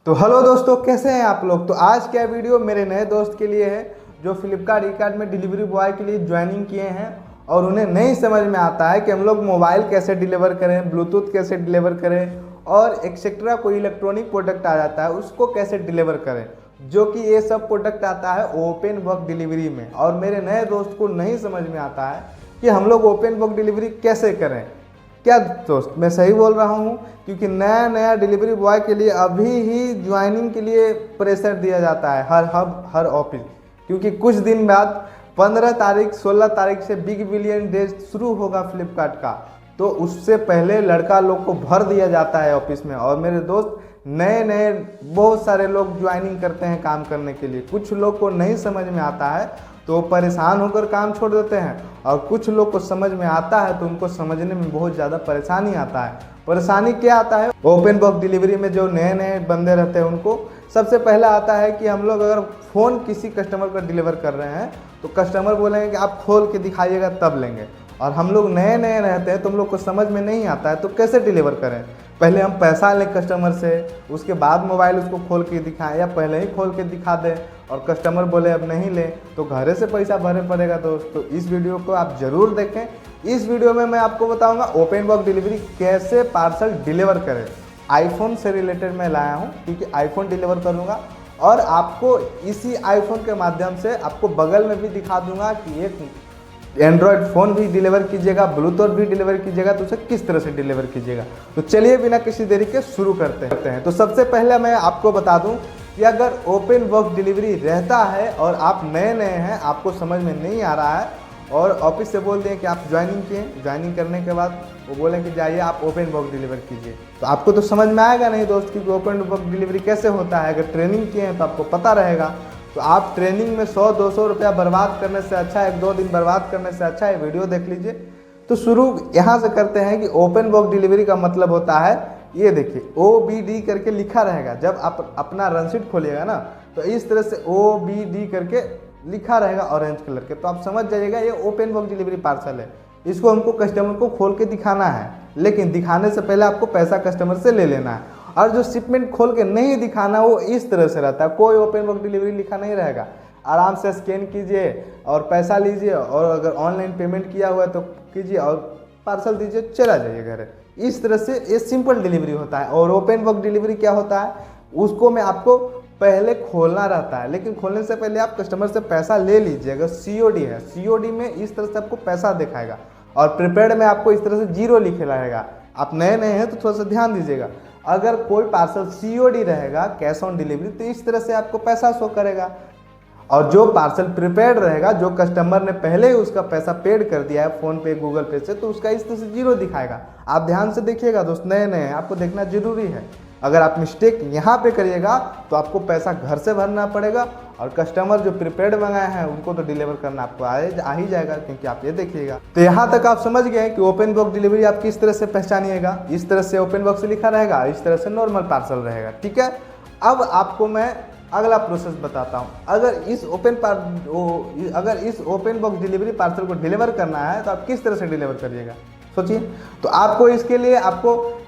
तो हेलो दोस्तों, कैसे हैं आप लोग। तो आज क्या वीडियो मेरे नए दोस्त के लिए है जो फ्लिपकार्ट ई-कार्ट में डिलीवरी बॉय के लिए ज्वाइनिंग किए हैं और उन्हें नहीं समझ में आता है कि हम लोग मोबाइल कैसे डिलीवर करें, ब्लूटूथ कैसे डिलीवर करें और एक्सेट्रा कोई इलेक्ट्रॉनिक प्रोडक्ट आ जाता है उसको कैसे डिलीवर करें, जो कि ये सब प्रोडक्ट आता है ओपन बॉक्स डिलीवरी में। और मेरे नए दोस्त को नहीं समझ में आता है कि हम लोग ओपन बॉक्स डिलीवरी कैसे करें। क्या दोस्त, मैं सही बोल रहा हूँ? क्योंकि नया नया डिलीवरी बॉय के लिए अभी ही ज्वाइनिंग के लिए प्रेशर दिया जाता है हर ऑफिस, क्योंकि कुछ दिन बाद 15 तारीख 16 तारीख से बिग बिलियन डेज शुरू होगा फ्लिपकार्ट का। तो उससे पहले लड़का लोग को भर दिया जाता है ऑफिस में। और मेरे दोस्त नए नए बहुत सारे लोग ज्वाइनिंग करते हैं काम करने के लिए। कुछ लोग को नहीं समझ में आता है तो परेशान होकर काम छोड़ देते हैं, और कुछ लोग को समझ में आता है तो उनको समझने में बहुत ज़्यादा परेशानी आता है। परेशानी क्या आता है? ओपन बॉक्स डिलीवरी में जो नए नए बंदे रहते हैं उनको सबसे पहला आता है कि हम लोग अगर फ़ोन किसी कस्टमर को डिलीवर कर रहे हैं तो कस्टमर बोलेंगे कि आप खोल के दिखाइएगा तब लेंगे। और हम लोग नए नए रहते हैं तो हम लोग को समझ में नहीं आता है तो कैसे डिलीवर करें। पहले हम पैसा लें कस्टमर से, उसके बाद मोबाइल उसको खोल के दिखाएं, या पहले ही खोल के दिखा दें और कस्टमर बोले अब नहीं लें तो घरे से पैसा भरने पड़ेगा। दोस्तों इस वीडियो को आप ज़रूर देखें। इस वीडियो में मैं आपको बताऊंगा ओपन बॉक्स डिलीवरी कैसे पार्सल डिलीवर करें। आईफोन से रिलेटेड मैं लाया हूं क्योंकि आईफोन डिलीवर करूंगा, और आपको इसी आईफोन के माध्यम से आपको बगल में भी दिखा दूंगा कि एक एंड्रॉयड फ़ोन भी डिलीवर कीजिएगा, ब्लूटूथ भी डिलीवर कीजिएगा, तो उसे किस तरह से डिलीवर कीजिएगा। तो चलिए बिना किसी देरी के शुरू करते हैं। तो सबसे पहले मैं आपको बता दूं कि अगर ओपन बॉक्स डिलीवरी रहता है और आप नए नए हैं, आपको समझ में नहीं आ रहा है और ऑफिस से बोल दें कि आप ज्वाइनिंग किए, ज्वाइनिंग करने के बाद वो बोलें कि जाइए आप ओपन बॉक्स डिलीवर कीजिए, तो आपको तो समझ में आएगा नहीं दोस्त कि ओपन बॉक्स डिलीवरी कैसे होता है। अगर ट्रेनिंग किए हैं तो आपको पता रहेगा। तो आप ट्रेनिंग में 100-200 रुपया बर्बाद करने से अच्छा, 1-2 दिन बर्बाद करने से अच्छा है वीडियो देख लीजिए। तो शुरू यहाँ से करते हैं कि ओपन बॉक्स डिलीवरी का मतलब होता है, ये देखिए OBD करके लिखा रहेगा। जब आप अपना रनशीट खोलिएगा ना तो इस तरह से OBD करके लिखा रहेगा ऑरेंज कलर के, तो आप समझ जाइएगा ये ओपन बॉक्स डिलीवरी पार्सल है। इसको हमको कस्टमर को खोल के दिखाना है, लेकिन दिखाने से पहले आपको पैसा कस्टमर से ले लेना है। और जो शिपमेंट खोल के नहीं दिखाना वो इस तरह से रहता है, कोई ओपन बॉक्स डिलीवरी लिखा नहीं रहेगा। आराम से स्कैन कीजिए और पैसा लीजिए, और अगर ऑनलाइन पेमेंट किया हुआ है तो कीजिए और पार्सल दीजिए, चला जाइए घर। इस तरह से ये सिंपल डिलीवरी होता है। और ओपन बॉक्स डिलीवरी क्या होता है, उसको मैं आपको पहले खोलना रहता है, लेकिन खोलने से पहले आप कस्टमर से पैसा ले लीजिए। अगर COD है, COD में इस तरह से आपको पैसा दिखाएगा, और प्रीपेड में आपको इस तरह से 0 लिखे रहेगा। आप नए नए हैं तो थोड़ा सा ध्यान दीजिएगा। अगर कोई पार्सल COD रहेगा, कैश ऑन डिलीवरी, तो इस तरह से आपको पैसा शो करेगा। और जो पार्सल प्रीपेड रहेगा, जो कस्टमर ने पहले ही उसका पैसा पेड कर दिया है फ़ोन पे, गूगल पे से, तो उसका इस तरह से 0 दिखाएगा। आप ध्यान से देखिएगा दोस्त, नए नए आपको देखना जरूरी है। अगर आप मिस्टेक यहाँ पे करिएगा तो आपको पैसा घर से भरना पड़ेगा, और कस्टमर जो प्रीपेड मंगाए हैं उनको तो डिलीवर करना आपको आ ही जाएगा, क्योंकि आप ये देखिएगा। तो यहाँ तक आप समझ गए कि ओपन बॉक्स डिलीवरी आप किस तरह से पहचानिएगा। इस तरह से ओपन बॉक्स लिखा रहेगा, इस तरह से नॉर्मल पार्सल रहेगा, ठीक है। अब आपको मैं अगला प्रोसेस बताता हूँ। अगर इस ओपन बॉक्स डिलीवरी पार्सल को डिलीवर करना है तो आप किस तरह से डिलीवर करिएगा, सोचिए। तो आपको इसके लिए आपको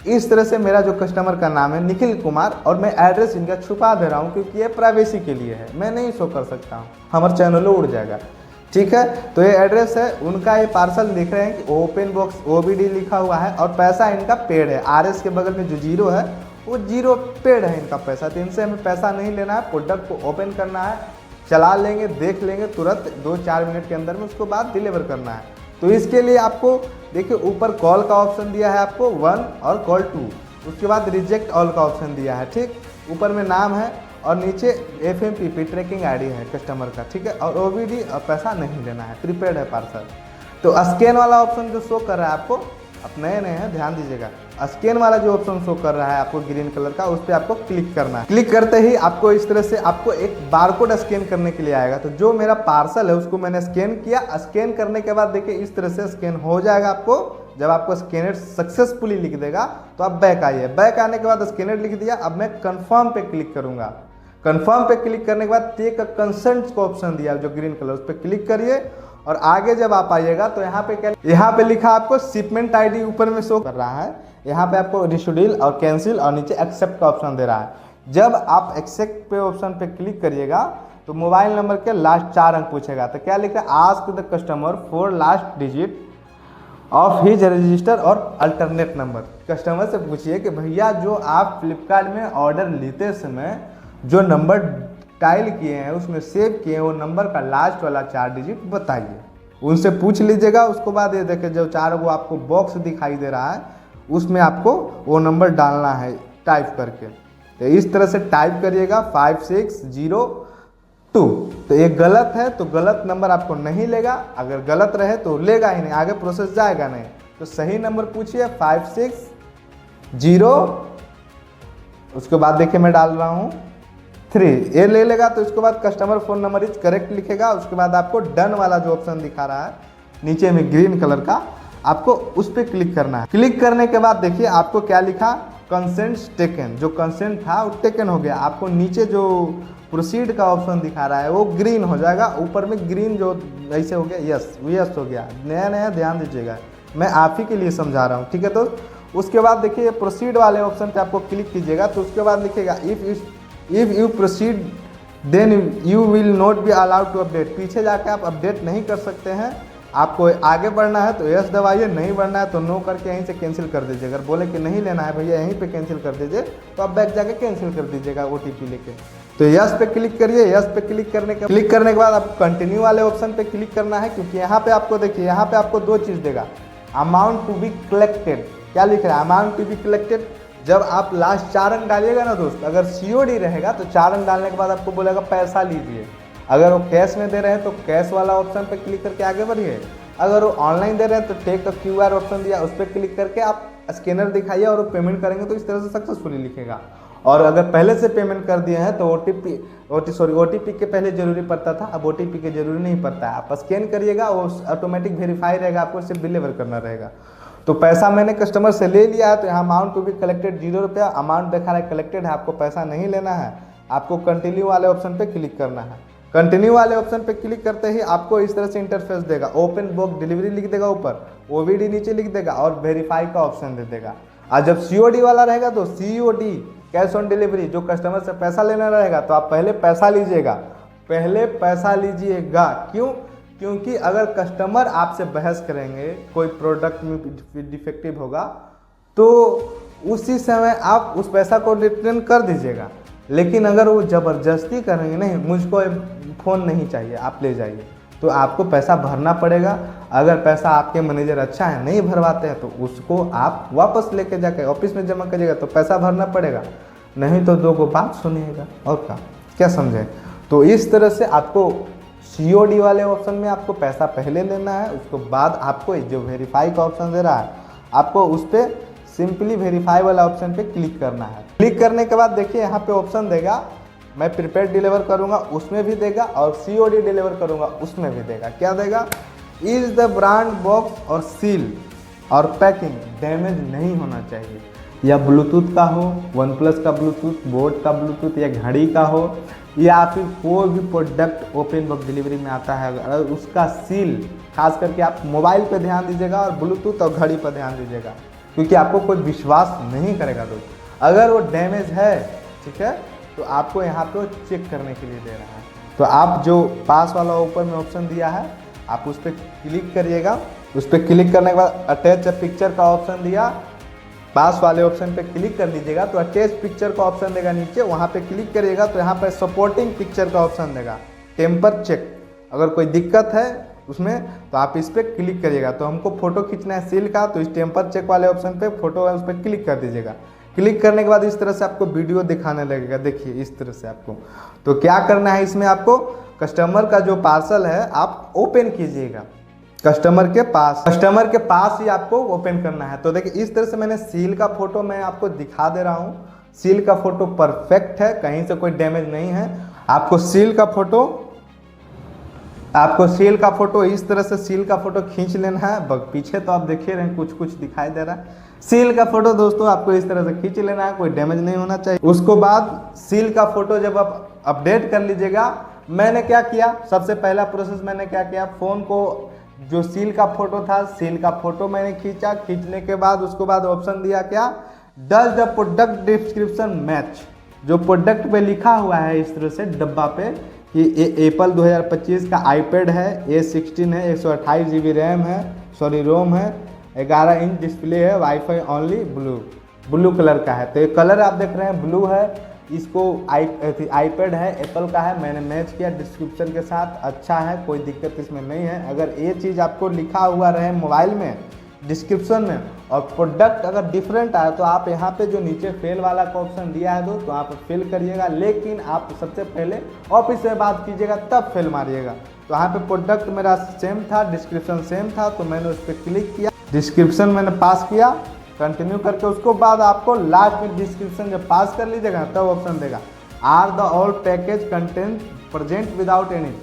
इस तरह से, मेरा जो कस्टमर का नाम है निखिल कुमार, और मैं एड्रेस इनका छुपा दे रहा हूँ क्योंकि ये प्राइवेसी के लिए है, मैं नहीं शो कर सकता हूँ, हमारे चैनल उड़ जाएगा, ठीक है। तो ये एड्रेस है उनका। ये पार्सल दिख रहे हैं कि ओपन बॉक्स OBD लिखा हुआ है, और पैसा इनका पेड है। RS के बगल में जो 0 है वो 0 पेड है इनका पैसा। तो इनसे हमें पैसा नहीं लेना है, प्रोडक्ट को ओपन करना है, चला लेंगे, देख लेंगे तुरंत 2-4 मिनट के अंदर में, उसको बाद डिलीवर करना है। तो इसके लिए आपको देखिए ऊपर कॉल का ऑप्शन दिया है आपको 1 और कॉल 2, उसके बाद रिजेक्ट ऑल का ऑप्शन दिया है, ठीक। ऊपर में नाम है और नीचे FMPP ट्रैकिंग ID है कस्टमर का, ठीक है। और OBD और पैसा नहीं लेना है, प्रीपेड है पार्सल। तो स्कैन वाला ऑप्शन जो शो कर रहा है आपको, आप नए नए हैं ध्यान दीजिएगा, स्कैन वाला जो ऑप्शन शो कर रहा है आपको ग्रीन कलर का, उस पर आपको क्लिक करना है। क्लिक करते ही आपको इस तरह से आपको एक बारकोड स्कैन करने के लिए आएगा। तो जो मेरा पार्सल है उसको मैंने स्कैन किया, स्कैन करने के बाद देखिए इस तरह से स्कैन हो जाएगा। आपको जब आपको स्कैनर सक्सेसफुली लिख देगा तो आप बैक आइए। बैक आने के बाद स्कैनर लिख दिया, अब मैं कन्फर्म पे क्लिक करूंगा। कन्फर्म पे क्लिक करने के बाद टेक कंसेंट का ऑप्शन दिया जो ग्रीन कलर, उस पर क्लिक करिए और आगे जब आप आइएगा तो यहाँ पे क्या, यहाँ पे लिखा आपको शिपमेंट ID ऊपर में शो कर रहा है। यहाँ पे आपको रिशेड्यूल और कैंसिल और नीचे एक्सेप्ट का ऑप्शन दे रहा है। जब आप एक्सेप्ट पे ऑप्शन पे क्लिक करिएगा तो मोबाइल नंबर के लास्ट 4 अंक पूछेगा। तो क्या लिखा है, ask the customer for last digit of his register और अल्टरनेट नंबर। कस्टमर से पूछिए कि भैया जो आप फ्लिपकार्ट में ऑर्डर लेते समय जो नंबर डायल किए हैं उसमें सेव किए हैं वो नंबर का लास्ट वाला 4 डिजिट बताइए। उनसे पूछ लीजिएगा। उसके बाद ये देखिए जो 4 वो आपको बॉक्स दिखाई दे रहा है उसमें आपको वो नंबर डालना है टाइप करके। तो इस तरह से टाइप करिएगा 5602। तो ये गलत है तो गलत नंबर आपको नहीं लेगा, अगर गलत रहे तो लेगा ही नहीं, आगे प्रोसेस जाएगा नहीं। तो सही नंबर पूछिए 560। उसके बाद देखिए मैं डाल रहा हूँ 3, ये ले लेगा। तो उसके बाद customer phone number is correct लिखेगा। उसके बाद आपको डन वाला जो ऑप्शन दिखा रहा है नीचे में ग्रीन कलर का, आपको उस पर क्लिक करना है। क्लिक करने के बाद देखिए आपको क्या लिखा, कंसेंट टेकन। जो कंसेंट था वो टेकन हो गया। आपको नीचे जो प्रोसीड का ऑप्शन दिखा रहा है वो ग्रीन हो जाएगा, ऊपर में ग्रीन जो ऐसे हो गया यस, यस हो गया। नया नया ध्यान दीजिएगा, मैं आप ही के लिए समझा रहा हूँ, ठीक है। तो उसके बाद देखिए प्रोसीड वाले ऑप्शन पे आपको क्लिक कीजिएगा। तो उसके बाद लिखिएगा if you proceed then you will not be allowed to update. पीछे जाके आप अपडेट नहीं कर सकते हैं। आपको आगे बढ़ना है तो यस दबाइए, नहीं बढ़ना है तो नो करके यहीं से कैंसिल कर दीजिए। अगर बोले कि नहीं लेना है भैया यहीं पे कैंसिल कर दीजिए तो आप बैक जाके कैंसिल कर दीजिएगा OTP लेके। तो यस पे क्लिक करिए। यस पे क्लिक करने के बाद आपको कंटिन्यू वाले ऑप्शन पे क्लिक करना है, क्योंकि यहाँ पे आपको देखिए यहाँ पे आपको 2 चीज़ देगा, अमाउंट टू बी कलेक्टेड। क्या लिख रहा है, अमाउंट टू बी कलेक्टेड। जब आप लास्ट 4 अंक डालिएगा ना दोस्त, अगर COD रहेगा तो 4 अंक डालने के बाद आपको बोलेगा पैसा लीजिए। अगर वो कैश में दे रहे हैं तो कैश वाला ऑप्शन पे क्लिक करके आगे बढ़िए। अगर वो ऑनलाइन दे रहे हैं तो टेक का QR ऑप्शन दिया उस पर क्लिक करके आप स्कैनर दिखाइए और वो पेमेंट करेंगे तो इस तरह से सक्सेसफुली लिखेगा। और अगर पहले से पेमेंट कर दिए हैं तो OTP के पहले जरूरी पड़ता था, अब OTP के जरूरी नहीं पड़ता है। आप स्कैन करिएगा वो ऑटोमेटिक वेरीफाई रहेगा, आपको सिर्फ डिलीवर करना रहेगा। तो पैसा मैंने कस्टमर से ले लिया है तो यहाँ अमाउंट टू बी कलेक्टेड 0 रुपया, अमाउंट दिखा रहा है कलेक्टेड है, आपको पैसा नहीं लेना है। आपको कंटिन्यू वाले ऑप्शन पे क्लिक करना है। कंटिन्यू वाले ऑप्शन पे क्लिक करते ही आपको इस तरह से इंटरफेस देगा, ओपन बुक डिलीवरी लिख देगा ऊपर, OVD नीचे लिख देगा और वेरीफाई का ऑप्शन दे देगा। और जब COD वाला रहेगा तो COD कैश ऑन डिलीवरी, जो कस्टमर से पैसा लेना रहेगा तो आप पहले पैसा लीजिएगा, पहले पैसा लीजिएगा। क्यों? क्योंकि अगर कस्टमर आपसे बहस करेंगे, कोई प्रोडक्ट में डिफेक्टिव होगा तो उसी समय आप उस पैसा को रिटर्न कर दीजिएगा। लेकिन अगर वो ज़बरदस्ती करेंगे, नहीं मुझको फ़ोन नहीं चाहिए आप ले जाइए, तो आपको पैसा भरना पड़ेगा। अगर पैसा आपके मैनेजर अच्छा है नहीं भरवाते हैं तो उसको आप वापस लेके जाके ऑफिस में जमा करिएगा तो पैसा भरना पड़ेगा, नहीं तो 2 बात सुनिएगा। और क्या समझे? तो इस तरह से आपको COD वाले ऑप्शन में आपको पैसा पहले लेना है, उसके बाद आपको जो वेरीफाई का ऑप्शन दे रहा है आपको उस पर सिंपली वेरीफाई वाला ऑप्शन पे क्लिक करना है। क्लिक करने के बाद देखिए यहाँ पे ऑप्शन देगा, मैं प्रीपेड डिलीवर करूँगा उसमें भी देगा और COD डिलीवर करूँगा उसमें भी देगा। क्या देगा? इज़ द ब्रांड बॉक्स और सील और पैकिंग डैमेज नहीं होना चाहिए, या ब्लूटूथ का हो, OnePlus का ब्लूटूथ, बोट का ब्लूटूथ या घड़ी का हो, या फिर कोई भी प्रोडक्ट ओपन बुक डिलीवरी में आता है अगर उसका सील, खास करके आप मोबाइल पे ध्यान दीजिएगा और ब्लूटूथ और घड़ी पर ध्यान दीजिएगा, क्योंकि आपको कोई विश्वास नहीं करेगा दोस्त। अगर वो डैमेज है, ठीक है, तो आपको यहाँ पे चेक करने के लिए दे रहा है। तो आप जो पास वाला ऊपर में ऑप्शन दिया है आप उस पर क्लिक करिएगा। उस पर क्लिक करने के बाद अटैच अ पिक्चर का ऑप्शन दिया, पास वाले ऑप्शन पे क्लिक कर लीजिएगा तो अटैच पिक्चर का ऑप्शन देगा नीचे, वहाँ पे क्लिक करिएगा तो यहाँ पे सपोर्टिंग पिक्चर का ऑप्शन देगा, टेम्पर चेक। अगर कोई दिक्कत है उसमें तो आप इस पर क्लिक करिएगा। तो हमको फ़ोटो खींचना है सील का, तो इस टेम्पर चेक वाले ऑप्शन पे फोटो है उस पर क्लिक कर दीजिएगा। क्लिक करने के बाद इस तरह से आपको वीडियो दिखाने लगेगा, देखिए इस तरह से आपको। तो क्या करना है इसमें, आपको कस्टमर का जो पार्सल है आप ओपन कीजिएगा, कस्टमर के पास ही आपको ओपन करना है। तो देखिए इस तरह से मैंने सील का फोटो मैं आपको दिखा दे रहा हूँ। सील का फोटो परफेक्ट है, कहीं से कोई डैमेज नहीं है। आपको सील का फोटो इस तरह से सील का फोटो खींच लेना है। पीछे तो आप देखिए रहे कुछ कुछ दिखाई दे रहा है। सील का फोटो दोस्तों आपको इस तरह से खींच लेना है, कोई डैमेज नहीं होना चाहिए। उसको बाद सील का फोटो जब आप अपडेट कर लीजिएगा, मैंने क्या किया, सबसे पहला प्रोसेस मैंने क्या किया, फ़ोन को जो सील का फोटो था, सील का फोटो मैंने खींचा। खींचने के बाद उसके बाद ऑप्शन दिया क्या, does the product description match. जो प्रोडक्ट पे लिखा हुआ है इस तरह से डब्बा पे कि एप्पल 2025 का आईपैड है, A16 है, 128 GB रैम है, रोम है, 11 इंच डिस्प्ले है, वाईफाई ओनली, ब्लू कलर का है। तो ये कलर आप देख रहे हैं ब्लू है। इसको आईपैड है, एप्पल का है, मैंने मैच किया डिस्क्रिप्शन के साथ, अच्छा है, कोई दिक्कत इसमें नहीं है। अगर ये चीज़ आपको लिखा हुआ रहे मोबाइल में डिस्क्रिप्शन में और प्रोडक्ट अगर डिफरेंट आए तो आप यहाँ पे जो नीचे फेल वाला का ऑप्शन दिया है तो आप फेल करिएगा, लेकिन आप सबसे पहले ऑफिस से बात कीजिएगा तब फेल मारिएगा। तो यहाँ पे प्रोडक्ट मेरा सेम था, डिस्क्रिप्शन सेम था, तो मैंने उस पर क्लिक किया, डिस्क्रिप्शन मैंने पास किया, कंटिन्यू करके उसको बाद आपको लास्ट में डिस्क्रिप्शन जब पास कर लीजिएगा तब ऑप्शन देगा are the all package content present without any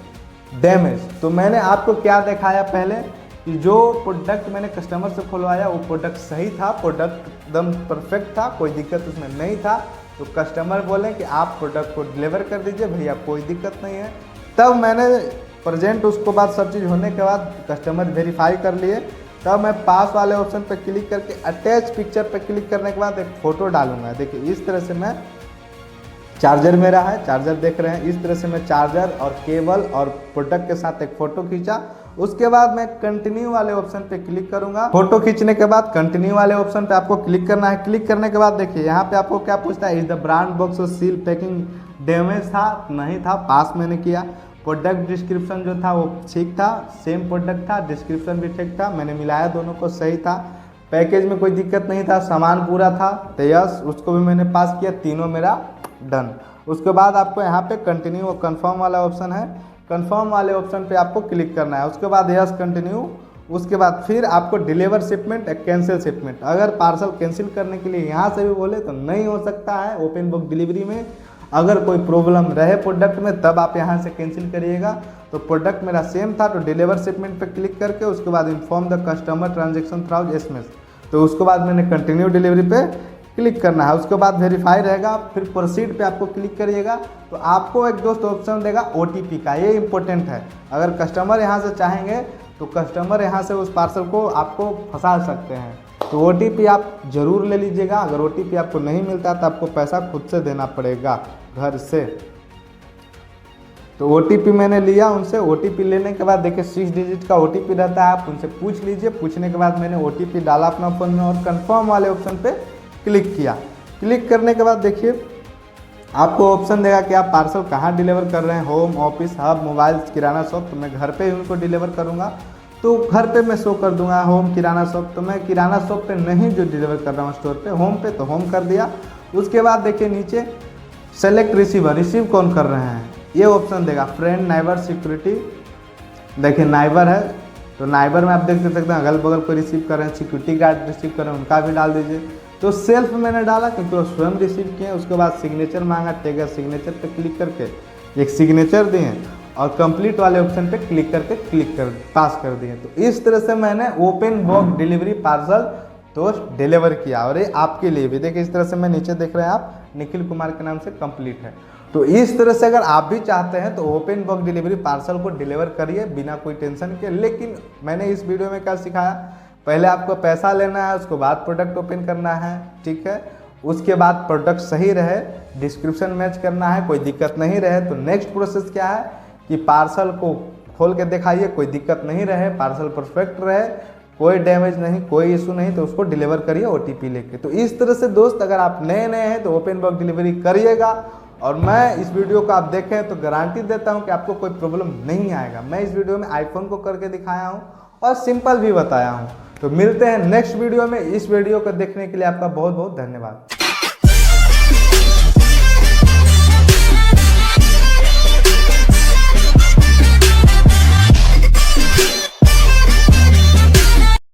damage. तो मैंने आपको क्या दिखाया पहले कि जो प्रोडक्ट मैंने कस्टमर से खुलवाया वो प्रोडक्ट सही था, प्रोडक्ट एकदम परफेक्ट था, कोई दिक्कत उसमें नहीं था। तो कस्टमर बोले कि आप प्रोडक्ट को डिलीवर कर दीजिए भैया, कोई दिक्कत नहीं है। तब मैंने प्रेजेंट उसको बाद सब चीज़ होने के बाद कस्टमर वेरीफाई कर लिए, तब मैं पास वाले ऑप्शन पर क्लिक करके अटैच पिक्चर पर क्लिक करने के बाद एक फ़ोटो डालूंगा। देखिए इस तरह से मैं चार्जर मेरा है, चार्जर देख रहे हैं, इस तरह से मैं चार्जर और केबल और प्रोडक्ट के साथ एक फ़ोटो खींचा। उसके बाद मैं कंटिन्यू वाले ऑप्शन पे क्लिक करूंगा। फोटो खींचने के बाद कंटिन्यू वाले ऑप्शन पे आपको क्लिक करना है। क्लिक करने के बाद देखिए यहाँ पे आपको क्या पूछता है, इज द ब्रांड बॉक्स और सील पैकिंग डैमेज था, नहीं था, पास मैंने किया। प्रोडक्ट डिस्क्रिप्शन जो था वो ठीक था, सेम प्रोडक्ट था, डिस्क्रिप्शन भी ठीक था, मैंने मिलाया दोनों को, सही था। पैकेज में कोई दिक्कत नहीं था, सामान पूरा था, तो यस उसको भी मैंने पास किया, तीनों मेरा डन। उसके बाद आपको यहाँ पे कंटिन्यू और कन्फर्म वाला ऑप्शन है, कन्फर्म वाले ऑप्शन पे आपको क्लिक करना है। उसके बाद यस कंटिन्यू, उसके बाद फिर आपको डिलीवर शिपमेंट कैंसिल शिपमेंट। अगर पार्सल कैंसिल करने के लिए यहाँ से भी बोले तो नहीं हो सकता है ओपन बुक डिलीवरी में। अगर कोई प्रॉब्लम रहे प्रोडक्ट में तब आप यहाँ से कैंसिल करिएगा। तो प्रोडक्ट मेरा सेम था, तो डिलीवर शिपमेंट पे क्लिक करके उसके बाद inform the customer transaction through SMS, तो उसके बाद मैंने कंटिन्यू डिलीवरी पे क्लिक करना है। उसके बाद वेरीफाई रहेगा, फिर प्रोसीड पे आपको क्लिक करिएगा तो आपको एक दोस्त ऑप्शन देगा OTP का, ये इंपॉर्टेंट है। अगर कस्टमर यहाँ से चाहेंगे तो कस्टमर यहाँ से उस पार्सल को आपको फंसा सकते हैं, तो OTP आप ज़रूर ले लीजिएगा। अगर OTP आपको नहीं मिलता तो आपको पैसा खुद से देना पड़ेगा घर से। तो OTP मैंने लिया उनसे। OTP लेने के बाद देखिए 6 डिजिट का OTP रहता है, आप उनसे पूछ लीजिए। पूछने के बाद मैंने OTP डाला अपना फ़ोन में और कन्फर्म वाले ऑप्शन पे क्लिक किया। क्लिक करने के बाद देखिए आपको ऑप्शन देगा कि आप पार्सल कहाँ डिलीवर कर रहे हैं, होम, ऑफिस, हब, मोबाइल, किराना शॉप। तो मैं घर पे ही उनको डिलीवर करूँगा, तो घर पे मैं शो कर दूंगा होम, किराना शॉप। तो मैं किराना शॉप पे नहीं जो डिलीवर कर रहा हूँ स्टोर पे, होम पे, तो होम कर दिया। उसके बाद देखिए नीचे सेलेक्ट रिसीवर, रिसीव कौन कर रहे हैं ये ऑप्शन देगा, फ्रेंड, नाइबर, सिक्योरिटी। देखिए नाइबर है तो नाइबर में आप देख सकते हैं अगल बगल को रिसीव कर रहे हैं, सिक्योरिटी गार्ड रिसीव कर रहे हैं उनका भी डाल दीजिए। तो सेल्फ मैंने डाला क्योंकि वो स्वयं रिसीव किए। उसके बाद सिग्नेचर मांगा, टेगर सिग्नेचर पे क्लिक करके एक सिग्नेचर दिए और कंप्लीट वाले ऑप्शन पे क्लिक करके पास कर दिए। तो इस तरह से मैंने ओपन बॉक्स डिलीवरी पार्सल दोस्त डिलीवर किया। और ये आपके लिए भी देखिए इस तरह से मैं नीचे देख रहे हैं आप, निखिल कुमार के नाम से कंप्लीट है। तो इस तरह से अगर आप भी चाहते हैं तो ओपन बॉक्स डिलीवरी पार्सल को डिलीवर करिए बिना कोई टेंशन के। लेकिन मैंने इस वीडियो में क्या सिखाया, पहले आपको पैसा लेना है, उसके बाद प्रोडक्ट ओपन करना है, ठीक है। उसके बाद प्रोडक्ट सही रहे, डिस्क्रिप्शन मैच करना है, कोई दिक्कत नहीं रहे तो नेक्स्ट प्रोसेस क्या है कि पार्सल को खोल के दिखाइए, कोई दिक्कत नहीं रहे, पार्सल परफेक्ट रहे, कोई डैमेज नहीं, कोई इशू नहीं, तो उसको डिलीवर करिए OTP लेके। तो इस तरह से दोस्त अगर आप नए हैं तो ओपन बॉक्स डिलीवरी करिएगा। और मैं इस वीडियो को आप देखें तो गारंटी देता हूं कि आपको कोई प्रॉब्लम नहीं आएगा। मैं इस वीडियो में आईफोन को करके दिखाया हूं और सिंपल भी बताया हूं। तो मिलते हैं नेक्स्ट वीडियो में। इस वीडियो को देखने के लिए आपका बहुत बहुत धन्यवाद।